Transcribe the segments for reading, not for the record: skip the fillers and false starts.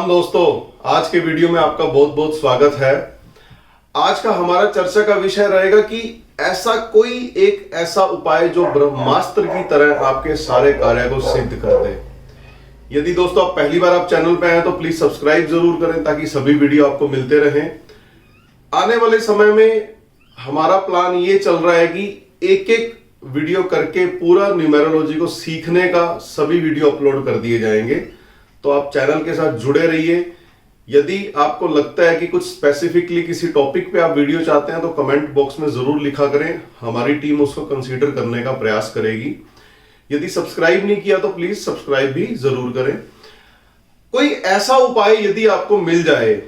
राम दोस्तों, आज के वीडियो में आपका बहुत बहुत स्वागत है। आज का हमारा चर्चा का विषय रहेगा कि ऐसा कोई एक ऐसा उपाय जो ब्रह्मास्त्र की तरह आपके सारे कार्य को सिद्ध कर दे। यदि दोस्तों आप पहली बार आप चैनल पे आए तो प्लीज सब्सक्राइब जरूर करें ताकि सभी वीडियो आपको मिलते रहें। आने वाले समय में हमारा प्लान ये चल रहा है कि एक एक वीडियो करके पूरा न्यूमेरोलॉजी को सीखने का सभी वीडियो अपलोड कर दिए जाएंगे। तो आप चैनल के साथ जुड़े रहिए। यदि आपको लगता है कि कुछ स्पेसिफिकली किसी टॉपिक पे आप वीडियो चाहते हैं तो कमेंट बॉक्स में जरूर लिखा करें, हमारी टीम उसको कंसीडर करने का प्रयास करेगी। यदि सब्सक्राइब नहीं किया तो प्लीज सब्सक्राइब भी जरूर करें। कोई ऐसा उपाय यदि आपको मिल जाए,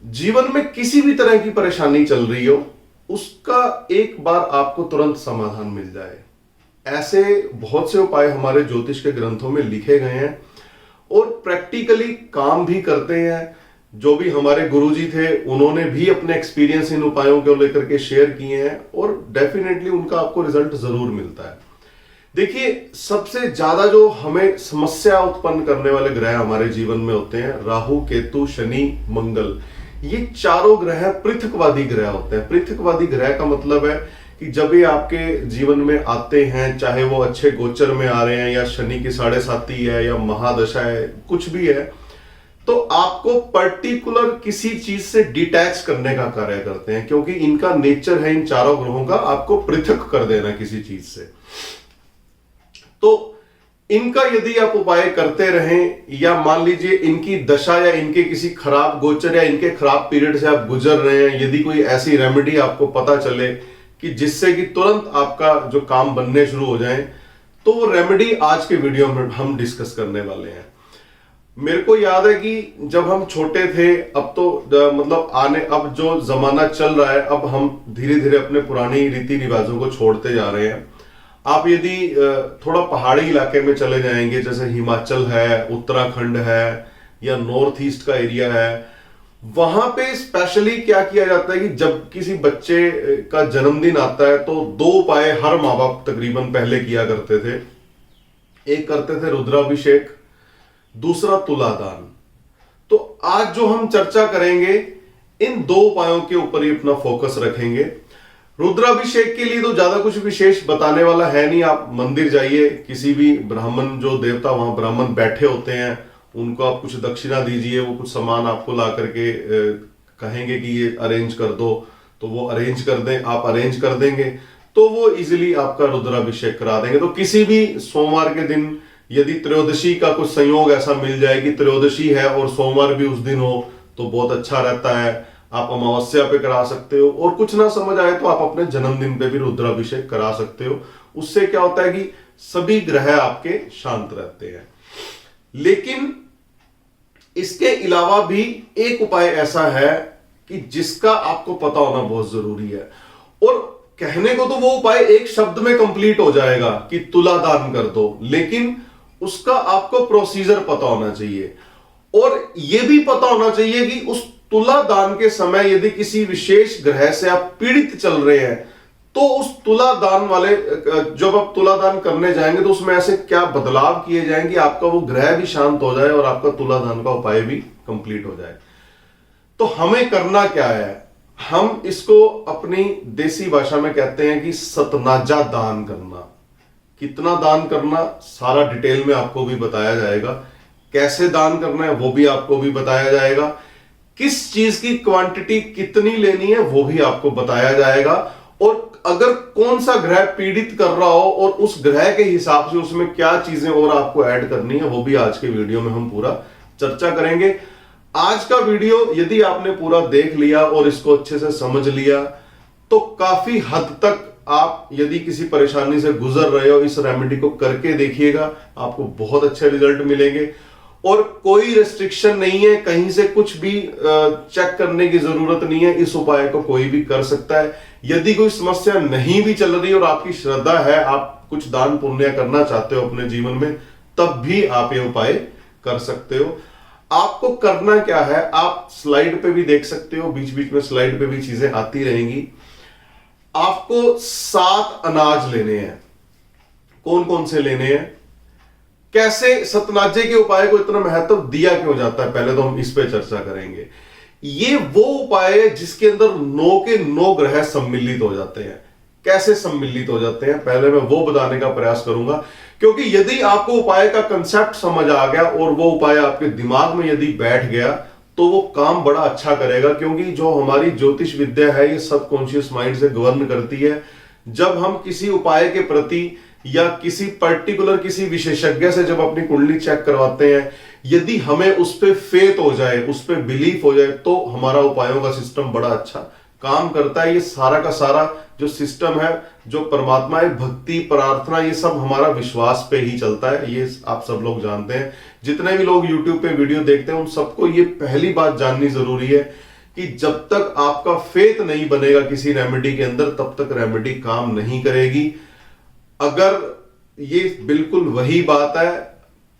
जीवन में किसी भी तरह की परेशानी चल रही हो, उसका एक बार आपको तुरंत समाधान मिल जाए, ऐसे बहुत से उपाय हमारे ज्योतिष के ग्रंथों में लिखे गए हैं और प्रैक्टिकली काम भी करते हैं। जो भी हमारे गुरुजी थे उन्होंने भी अपने एक्सपीरियंस इन उपायों को लेकर के शेयर किए हैं और डेफिनेटली उनका आपको रिजल्ट जरूर मिलता है। देखिए, सबसे ज्यादा जो हमें समस्या उत्पन्न करने वाले ग्रह हमारे जीवन में होते हैं राहु, केतु, शनि, मंगल। ये चारों ग्रह पृथकवादी ग्रह होते हैं। पृथकवादी ग्रह का मतलब है कि जब ये आपके जीवन में आते हैं, चाहे वो अच्छे गोचर में आ रहे हैं या शनि की 7.5 है या महादशा है, कुछ भी है, तो आपको पर्टिकुलर किसी चीज से डिटैच करने का कार्य करते हैं, क्योंकि इनका नेचर है इन चारों ग्रहों का आपको पृथक कर देना किसी चीज से। तो इनका यदि आप उपाय करते रहें या मान लीजिए इनकी दशा या इनके किसी खराब गोचर या इनके खराब पीरियड से आप गुजर रहे हैं, यदि कोई ऐसी रेमेडी आपको पता चले कि जिससे कि तुरंत आपका जो काम बनने शुरू हो जाए, तो वो रेमेडी आज के वीडियो में हम डिस्कस करने वाले हैं। मेरे को याद है कि जब हम छोटे थे, अब तो अब जो जमाना चल रहा है, अब हम धीरे धीरे अपने पुरानी रीति रिवाजों को छोड़ते जा रहे हैं। आप यदि थोड़ा पहाड़ी इलाके में चले जाएंगे, जैसे हिमाचल है, उत्तराखंड है या नॉर्थ ईस्ट का एरिया है, वहां पे स्पेशली क्या किया जाता है कि जब किसी बच्चे का जन्मदिन आता है तो 2 उपाय हर माँ बाप तकरीबन पहले किया करते थे। एक करते थे रुद्राभिषेक, दूसरा तुलादान। तो आज जो हम चर्चा करेंगे इन 2 उपायों के ऊपर ही अपना फोकस रखेंगे। रुद्राभिषेक के लिए तो ज्यादा कुछ विशेष बताने वाला है नहीं। आप मंदिर जाइए, किसी भी ब्राह्मण, जो देवता वहां ब्राह्मण बैठे होते हैं, उनको आप कुछ दक्षिणा दीजिए, वो कुछ सामान आपको ला करके कहेंगे कि ये अरेंज कर दो, तो वो अरेंज कर दें, आप अरेंज कर देंगे तो वो इजीली आपका रुद्राभिषेक करा देंगे। तो किसी भी सोमवार के दिन यदि त्रयोदशी का कुछ संयोग ऐसा मिल जाए कि त्रयोदशी है और सोमवार भी उस दिन हो तो बहुत अच्छा रहता है। आप अमावस्या पे करा सकते हो, और कुछ ना समझ आए तो आप अपने जन्मदिन पे भी रुद्राभिषेक करा सकते हो। उससे क्या होता है कि सभी ग्रह आपके शांत रहते हैं। लेकिन इसके अलावा भी एक उपाय ऐसा है कि जिसका आपको पता होना बहुत जरूरी है, और कहने को तो वो उपाय एक शब्द में कंप्लीट हो जाएगा कि तुलादान कर दो, लेकिन उसका आपको प्रोसीजर पता होना चाहिए। और यह भी पता होना चाहिए कि उस तुलादान के समय यदि किसी विशेष ग्रह से आप पीड़ित चल रहे हैं तो उस तुलादान वाले, जब आप तुलादान करने जाएंगे तो उसमें ऐसे क्या बदलाव किए जाएंगे आपका वो ग्रह भी शांत हो जाए और आपका तुलादान का उपाय भी कंप्लीट हो जाए। तो हमें करना क्या है? हम इसको अपनी देसी भाषा में कहते हैं कि सतनाजा दान करना। कितना दान करना सारा डिटेल में आपको भी बताया जाएगा। कैसे दान करना है वो भी आपको भी बताया जाएगा। किस चीज की क्वांटिटी कितनी लेनी है वो भी आपको बताया जाएगा। और अगर कौन सा ग्रह पीड़ित कर रहा हो और उस ग्रह के हिसाब से उसमें क्या चीजें और आपको ऐड करनी है वो भी आज के वीडियो में हम पूरा चर्चा करेंगे। आज का वीडियो यदि आपने पूरा देख लिया और इसको अच्छे से समझ लिया तो काफी हद तक आप यदि किसी परेशानी से गुजर रहे हो, इस रेमेडी को करके देखिएगा, आपको बहुत अच्छे रिजल्ट मिलेंगे। और कोई रेस्ट्रिक्शन नहीं है, कहीं से कुछ भी चेक करने की जरूरत नहीं है। इस उपाय को कोई भी कर सकता है। यदि कोई समस्या नहीं भी चल रही और आपकी श्रद्धा है, आप कुछ दान पुण्य करना चाहते हो अपने जीवन में, तब भी आप ये उपाय कर सकते हो। आपको करना क्या है, आप स्लाइड पे भी देख सकते हो, बीच बीच में स्लाइड पे भी चीजें आती रहेंगी। आपको 7 अनाज लेने हैं। कौन कौन से लेने हैं? कैसे सतनाजे के उपाय को इतना महत्व दिया क्यों जाता है, पहले तो हम इस पे चर्चा करेंगे। ये वो उपाय है जिसके अंदर 9 के 9 ग्रह सम्मिलित हो जाते हैं। कैसे सम्मिलित हो जाते हैं पहले मैं वो बताने का प्रयास करूंगा, क्योंकि यदि आपको उपाय का कंसेप्ट समझ आ गया और वो उपाय आपके दिमाग में यदि बैठ गया तो वो काम बड़ा अच्छा करेगा। क्योंकि जो हमारी ज्योतिष विद्या है ये सबकॉन्शियस माइंड से गवर्न करती है। जब हम किसी उपाय के प्रति या किसी पर्टिकुलर किसी विशेषज्ञ से जब अपनी कुंडली चेक करवाते हैं, यदि हमें उस पर फेथ हो जाए, उस पर बिलीफ हो जाए, तो हमारा उपायों का सिस्टम बड़ा अच्छा काम करता है। ये सारा का सारा जो सिस्टम है, जो परमात्मा है, भक्ति, प्रार्थना, ये सब हमारा विश्वास पे ही चलता है। ये आप सब लोग जानते हैं। जितने भी लोग YouTube पे वीडियो देखते हैं उन सबको ये पहली बात जाननी जरूरी है कि जब तक आपका फेथ नहीं बनेगा किसी रेमेडी के अंदर, तब तक रेमेडी काम नहीं करेगी। अगर ये बिल्कुल वही बात है,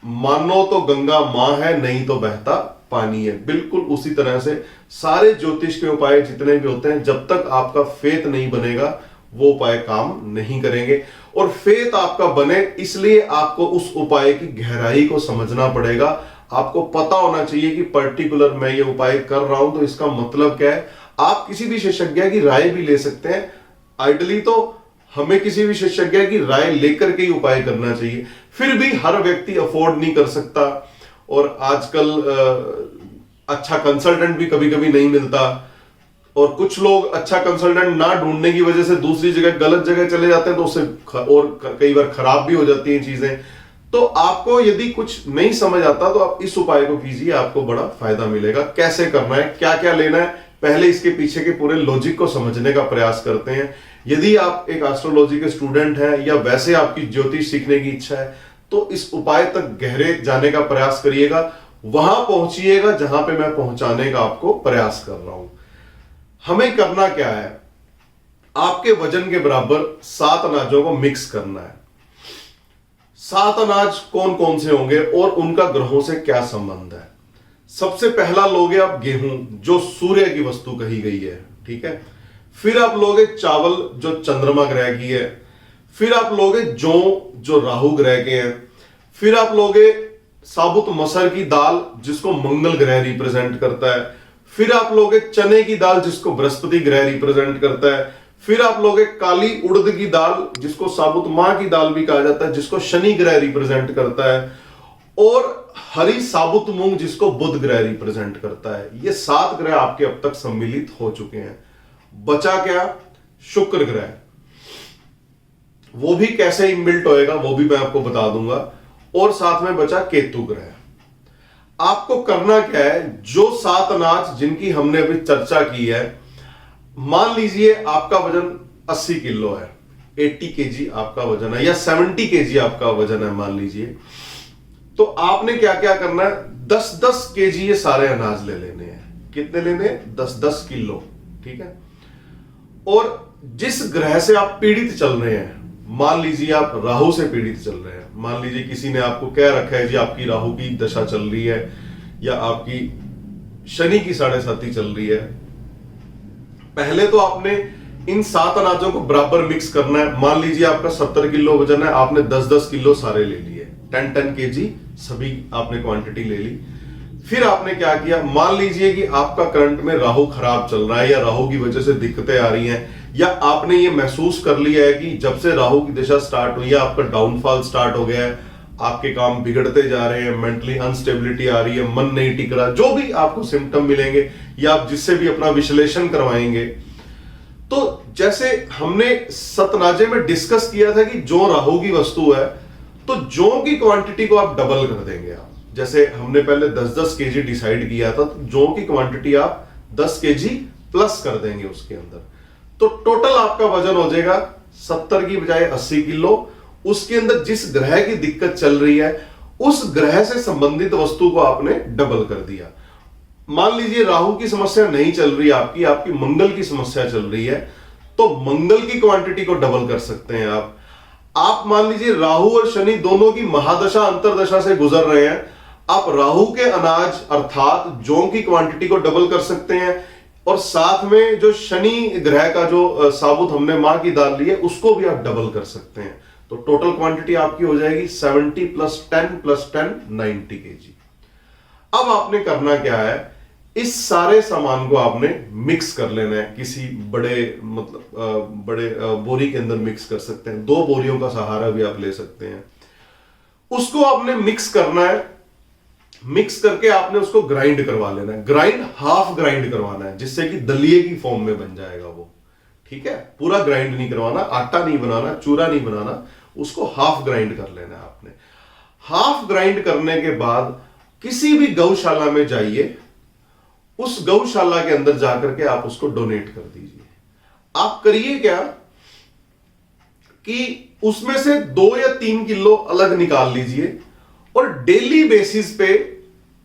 मानो तो गंगा मां है, नहीं तो बहता पानी है। बिल्कुल उसी तरह से सारे ज्योतिष के उपाय जितने भी होते हैं, जब तक आपका फेथ नहीं बनेगा वो उपाय काम नहीं करेंगे। और फेथ आपका बने इसलिए आपको उस उपाय की गहराई को समझना पड़ेगा। आपको पता होना चाहिए कि पर्टिकुलर मैं ये उपाय कर रहा हूं तो इसका मतलब क्या है। आप किसी भी विशेषज्ञ की राय भी ले सकते हैं। आइडली तो हमें किसी विशेषज्ञ की राय लेकर के ही उपाय करना चाहिए। फिर भी हर व्यक्ति अफोर्ड नहीं कर सकता और आजकल अच्छा कंसल्टेंट भी कभी कभी नहीं मिलता, और कुछ लोग अच्छा कंसल्टेंट ना ढूंढने की वजह से दूसरी जगह गलत जगह चले जाते हैं, तो उससे और कई बार खराब भी हो जाती हैं चीजें। तो आपको यदि कुछ नहीं समझ आता तो आप इस उपाय को कीजिए, आपको बड़ा फायदा मिलेगा। कैसे करना है, क्या क्या लेना है, पहले इसके पीछे के पूरे लॉजिक को समझने का प्रयास करते हैं। यदि आप एक एस्ट्रोलॉजी के स्टूडेंट हैं या वैसे आपकी ज्योतिष सीखने की इच्छा है तो इस उपाय तक गहरे जाने का प्रयास करिएगा। वहां पहुंचिएगा जहां पे मैं पहुंचाने का आपको प्रयास कर रहा हूं। हमें करना क्या है, आपके वजन के बराबर 7 अनाजों को मिक्स करना है। 7 अनाज कौन कौन से होंगे और उनका ग्रहों से क्या संबंध है। सबसे पहला लोगे आप गेहूं, जो सूर्य की वस्तु कही गई है, ठीक है। फिर आप लोगे चावल, जो चंद्रमा ग्रह की है। फिर आप लोगे जौ, जो राहु ग्रह के हैं। फिर आप लोगे साबुत मसर की दाल, जिसको मंगल ग्रह रिप्रेजेंट करता है। फिर आप लोगे चने की दाल, जिसको बृहस्पति ग्रह रिप्रेजेंट करता है। फिर आप लोगे काली उड़द की दाल, जिसको साबुत मां की दाल भी कहा जाता है, जिसको शनि ग्रह रिप्रेजेंट करता है। और हरी साबुत मूंग, जिसको बुध ग्रह रिप्रेजेंट करता है। ये 7 ग्रह आपके अब तक सम्मिलित हो चुके हैं। बचा क्या, शुक्र ग्रह। वो भी कैसे इनबिल्ट होएगा वो भी मैं आपको बता दूंगा। और साथ में बचा केतु ग्रह। आपको करना क्या है, जो 7 अनाज जिनकी हमने अभी चर्चा की है, मान लीजिए आपका वजन 80 किलो है, 80 केजी आपका वजन है, या 70 केजी आपका वजन है मान लीजिए, तो आपने क्या क्या करना है, 10-10 केजी ये सारे अनाज ले लेने हैं। कितने लेने हैं, 10-10 किलो, ठीक है। और जिस ग्रह से आप पीड़ित चल रहे हैं, मान लीजिए आप राहु से पीड़ित चल रहे हैं, मान लीजिए किसी ने आपको कह रखा है जी आपकी राहु की दशा चल रही है या आपकी शनि की 7.5 चल रही है, पहले तो आपने इन 7 अनाजों को बराबर मिक्स करना है। मान लीजिए आपका 70 किलो वजन है, आपने 10-10 किलो सारे ले लिए, 10-10 केजी सभी आपने क्वांटिटी ले ली। फिर आपने क्या किया, मान लीजिए कि आपका करंट में राहु खराब चल रहा है या राहु की वजह से दिक्कतें आ रही हैं, या आपने ये महसूस कर लिया है कि जब से राहु की दिशा स्टार्ट हुई है आपका डाउनफॉल स्टार्ट हो गया है, आपके काम बिगड़ते जा रहे हैं, मेंटली अनस्टेबिलिटी आ रही है, मन नहीं टिक रहा, जो भी आपको सिम्टम मिलेंगे या आप जिससे भी अपना विश्लेषण करवाएंगे। तो जैसे हमने सतनाजे में डिस्कस किया था कि जो राहु की वस्तु है, तो जौ की क्वांटिटी को आप डबल कर देंगे। आप जैसे हमने पहले 10-10 केजी डिसाइड किया था, तो जौ की क्वांटिटी आप 10 केजी प्लस कर देंगे उसके अंदर, तो टोटल आपका वजन हो जाएगा 70 की बजाय 80 किलो। उसके अंदर जिस ग्रह की दिक्कत चल रही है उस ग्रह से संबंधित वस्तु को आपने डबल कर दिया। मान लीजिए राहु की समस्या नहीं चल रही, आपकी मंगल की समस्या चल रही है, तो मंगल की क्वांटिटी को डबल कर सकते हैं आप मान लीजिए राहु और शनि दोनों की महादशा अंतरदशा से गुजर रहे हैं, आप राहु के अनाज अर्थात जौ की क्वांटिटी को डबल कर सकते हैं, और साथ में जो शनि ग्रह का जो साबुत हमने मां की दाल ली है उसको भी आप डबल कर सकते हैं। तो टोटल क्वांटिटी आपकी हो जाएगी 70 + 10 90 केजी। अब आपने करना क्या है, इस सारे सामान को आपने मिक्स कर लेना है किसी बड़े बड़े बोरी के अंदर मिक्स कर सकते हैं, 2 बोरियों का सहारा भी आप ले सकते हैं। उसको आपने मिक्स करना है, मिक्स करके आपने उसको ग्राइंड करवा लेना है। ग्राइंड हाफ ग्राइंड करवाना है जिससे कि दलिए की फॉर्म में बन जाएगा वो, ठीक है। पूरा ग्राइंड नहीं करवाना, आटा नहीं बनाना, चूरा नहीं बनाना, उसको हाफ ग्राइंड कर लेना है आपने। हाफ ग्राइंड करने के बाद किसी भी गौशाला में जाइए, उस गौशाला के अंदर जाकर के आप उसको डोनेट कर दीजिए। आप करिए क्या कि उसमें से 2 या 3 किलो अलग निकाल लीजिए और डेली बेसिस पे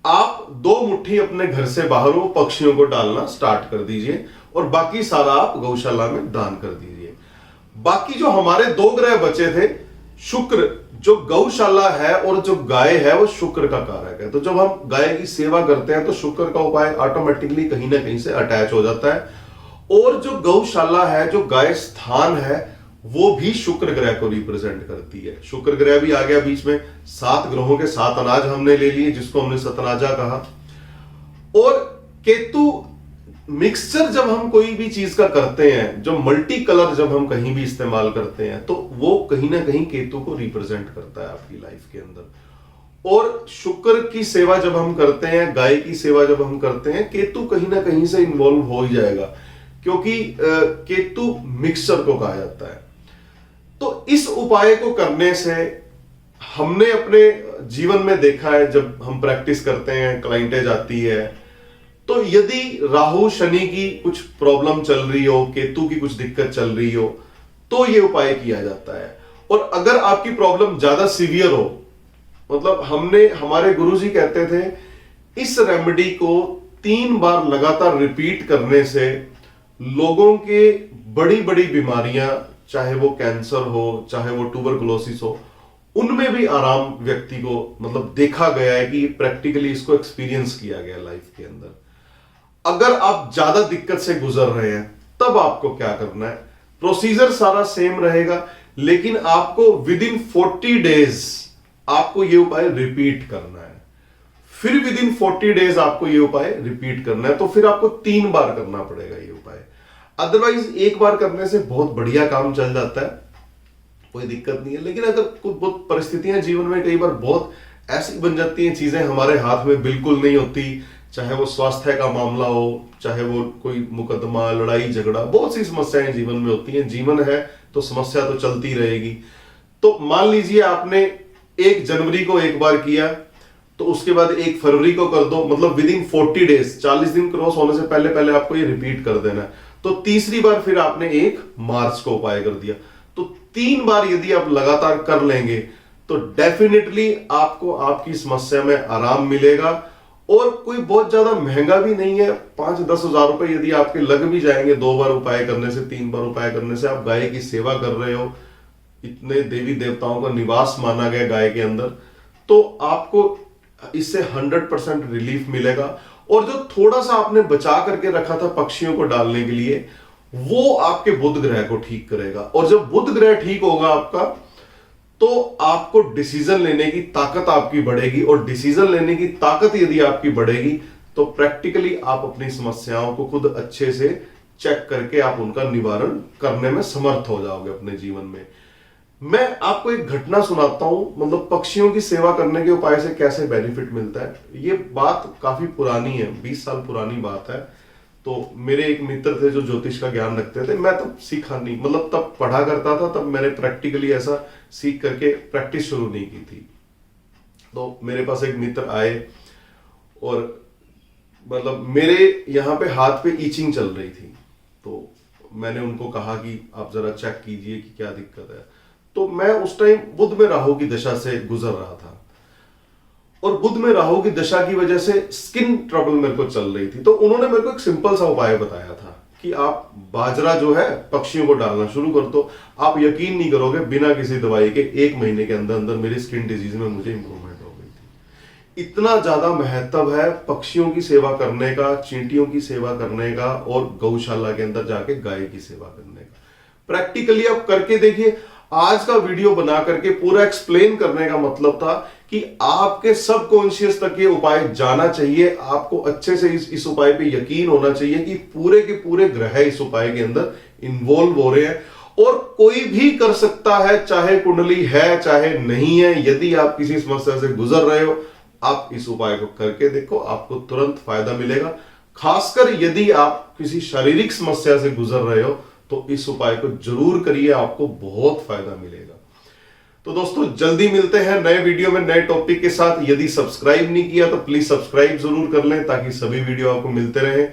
आप 2 मुट्ठी अपने घर से बाहर वो पक्षियों को डालना स्टार्ट कर दीजिए और बाकी सारा आप गौशाला में दान कर दीजिए। बाकी जो हमारे 2 ग्रह बचे थे, शुक्र, जो गौशाला है और जो गाय है वो शुक्र का कारक है। तो जब हम गाय की सेवा करते हैं तो शुक्र का उपाय ऑटोमेटिकली कहीं ना कहीं से अटैच हो जाता है। और जो गौशाला है, जो गाय स्थान है, वो भी शुक्र ग्रह को रिप्रेजेंट करती है। शुक्र ग्रह भी आ गया बीच में, 7 ग्रहों के 7 अनाज हमने ले लिए जिसको हमने सतनाजा कहा। और केतु मिक्सचर जब हम कोई भी चीज का करते हैं, जो मल्टी कलर जब हम कहीं भी इस्तेमाल करते हैं, तो वो कहीं ना कहीं केतु को रिप्रेजेंट करता है आपकी लाइफ के अंदर। और शुक्र की सेवा जब हम करते हैं, गाय की सेवा जब हम करते हैं, केतु कहीं ना कहीं से इन्वॉल्व हो ही जाएगा, क्योंकि केतु मिक्सचर को कहा जाता है। तो इस उपाय को करने से हमने अपने जीवन में देखा है, जब हम प्रैक्टिस करते हैं, क्लाइंटेज आती है, तो यदि राहु शनि की कुछ प्रॉब्लम चल रही हो, केतु की कुछ दिक्कत चल रही हो, तो यह उपाय किया जाता है। और अगर आपकी प्रॉब्लम ज्यादा सीवियर हो, मतलब हमारे गुरुजी कहते थे इस रेमेडी को 3 बार लगातार रिपीट करने से लोगों के बड़ी बड़ी बीमारियां, चाहे वो कैंसर हो, चाहे वो ट्यूबरकुलोसिस हो, उनमें भी आराम व्यक्ति को मतलब देखा गया है कि प्रैक्टिकली इसको एक्सपीरियंस किया गया लाइफ के अंदर। अगर आप ज्यादा दिक्कत से गुजर रहे हैं, तब आपको क्या करना है, प्रोसीजर सारा सेम रहेगा, लेकिन आपको विद इन 40 डेज आपको यह उपाय रिपीट करना है। फिर विद इन 40 डेज आपको यह उपाय रिपीट करना है, तो फिर आपको 3 बार करना पड़ेगा यह उपाय। अदरवाइज एक बार करने से बहुत बढ़िया काम चल जाता है, कोई दिक्कत नहीं है। लेकिन अगर कुछ बहुत परिस्थितियां जीवन में कई बार बहुत ऐसी बन जाती हैं, चीजें हमारे हाथ में बिल्कुल नहीं होती, चाहे वो स्वास्थ्य का मामला हो, चाहे वो कोई मुकदमा, लड़ाई झगड़ा, बहुत सी समस्याएं जीवन में होती हैं। जीवन है तो समस्या तो चलती रहेगी। तो मान लीजिए आपने 1 जनवरी को एक बार किया, तो उसके बाद 1 फरवरी को कर दो, मतलब विद इन 40 डेज, 40 दिन क्रॉस होने से पहले पहले आपको ये रिपीट कर देना है। तो तीसरी बार फिर आपने 1 मार्च को उपाय कर दिया। तो 3 बार यदि आप लगातार कर लेंगे तो डेफिनेटली आपको आपकी समस्या में आराम मिलेगा। और कोई बहुत ज्यादा महंगा भी नहीं है, 5-10 हजार रुपए यदि आपके लग भी जाएंगे 2 बार उपाय करने से, 3 बार उपाय करने से। आप गाय की सेवा कर रहे हो, इतने देवी देवताओं का निवास माना गया गाय के अंदर, तो आपको इससे 100% रिलीफ मिलेगा। और जो थोड़ा सा आपने बचा करके रखा था पक्षियों को डालने के लिए, वो आपके बुध ग्रह को ठीक करेगा। और जब बुध ग्रह ठीक होगा आपका, तो आपको डिसीजन लेने की ताकत आपकी बढ़ेगी। और डिसीजन लेने की ताकत यदि आपकी बढ़ेगी, तो प्रैक्टिकली आप अपनी समस्याओं को खुद अच्छे से चेक करके आप उनका निवारण करने में समर्थ हो जाओगे अपने जीवन में। मैं आपको एक घटना सुनाता हूं, मतलब पक्षियों की सेवा करने के उपाय से कैसे बेनिफिट मिलता है। ये बात काफी पुरानी है, 20 साल पुरानी बात है। तो मेरे एक मित्र थे जो ज्योतिष का ज्ञान रखते थे, मैं तब सीखा नहीं, मतलब तब पढ़ा करता था, तब मैंने प्रैक्टिकली ऐसा सीख करके प्रैक्टिस शुरू नहीं की थी। तो मेरे पास एक मित्र आए और मतलब मेरे यहाँ पे हाथ पे ईचिंग चल रही थी, तो मैंने उनको कहा कि आप जरा चेक कीजिए कि क्या दिक्कत है। तो मैं उस टाइम बुध में राहु की दशा से गुजर रहा था, और बुध में राहु की दशा की वजह से स्किन ट्रबल मेरे को चल रही थी। तो उन्होंने मेरे को एक सिंपल सा उपाय बताया था कि आप बाजरा जो है पक्षियों को डालना शुरू कर दो। आप यकीन नहीं करोगे, बिना किसी दवाई के 1 महीने के अंदर अंदर मेरी स्किन डिजीज में मुझे इंप्रूवमेंट हो गई थी। इतना ज्यादा महत्व है पक्षियों की सेवा करने का, चींटियों की सेवा करने का, और गौशाला के अंदर जाके गाय की सेवा करने का। प्रैक्टिकली आप करके देखिए, आज का वीडियो बना करके पूरा एक्सप्लेन करने का मतलब था कि आपके सबकॉन्शियस तक ये उपाय जाना चाहिए। आपको अच्छे से इस उपाय पे यकीन होना चाहिए कि पूरे के पूरे ग्रह इस उपाय के अंदर इन्वॉल्व हो रहे हैं और कोई भी कर सकता है, चाहे कुंडली है चाहे नहीं है। यदि आप किसी समस्या से गुजर रहे हो, आप इस उपाय को करके देखो, आपको तुरंत फायदा मिलेगा। खासकर यदि आप किसी शारीरिक समस्या से गुजर रहे हो तो इस उपाय को जरूर करिए, आपको बहुत फायदा मिलेगा। तो दोस्तों जल्दी मिलते हैं नए वीडियो में नए टॉपिक के साथ। यदि सब्सक्राइब नहीं किया तो प्लीज सब्सक्राइब जरूर कर लें ताकि सभी वीडियो आपको मिलते रहें।